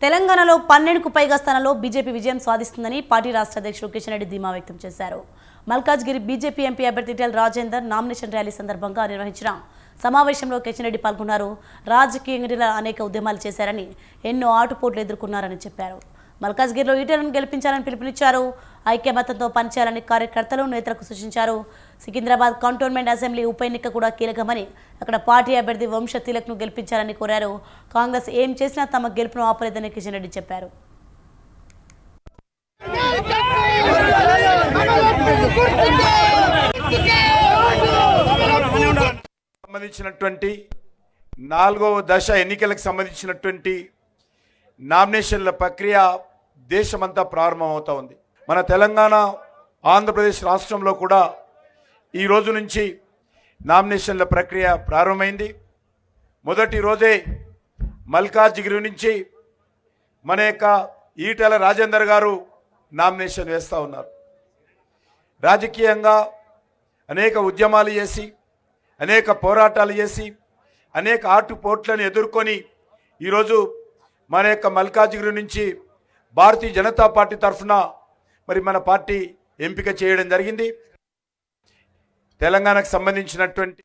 తెలంగాణలో 12కు పైగా స్థానాల్లో బీజేపీ విజయం సాధిస్తుందని పార్టీ రాష్ట్ర అధ్యక్షుడు కిషన్ రెడ్డి ధీమా వ్యక్తం చేశారు. మల్కాజ్గిరి బీజేపీ ఎంపీ అభ్యర్థి ఈటెల రాజేందర్ నామినేషన్ ర్యాలీ సందర్భంగా నిర్వహించిన సమావేశంలో కిషన్ రెడ్డి పాల్గొన్నారు. రాజకీయంగా అనేక ఉద్యమాలు చేశారని, ఎన్నో ఆటుపోట్లు ఎదుర్కొన్నారని చెప్పారు. మల్కాజ్గిరిలో ఈటెలను గెలిపించాలని పిలుపునిచ్చారు. ఐక్యమత్యంతో పనిచేయాలని కార్యకర్తలు, నేతలకు సూచించారు. సికింద్రాబాద్ కంటోన్మెంట్ అసెంబ్లీ ఉప ఎన్నిక కూడా కీలకమని, అక్కడ పార్టీ అభ్యర్థి వంశ తిలక్ను గెలిపించాలని కోరారు. కాంగ్రెస్ ఏం చేసినా తమ గెలుపును ఆపలేదని కిషన్ రెడ్డి చెప్పారు. సంబంధించినటువంటి 4వ దశ ఎన్నికలకు సంబంధించినటువంటి నామినేషన్ల ప్రక్రియ దేశమంతా ప్రారంభమవుతా ఉంది. మన తెలంగాణ, ఆంధ్రప్రదేశ్ రాష్ట్రంలో కూడా ఈ రోజు నుంచి నామినేషన్ల ప్రక్రియ ప్రారంభమైంది. మొదటి రోజే మల్కాజ్గిరి నుంచి మన యొక్క ఈటెల రాజేందర్ గారు నామినేషన్ వేస్తూ ఉన్నారు. రాజకీయంగా అనేక ఉద్యమాలు చేసి, అనేక పోరాటాలు చేసి, అనేక ఆటుపోట్లను ఎదుర్కొని ఈరోజు మన యొక్క మల్కాజ్గిరి నుంచి భారతీయ జనతా పార్టీ తరఫున మరి మన పార్టీ ఎంపిక చేయడం జరిగింది. తెలంగాణకు సంబంధించినటువంటి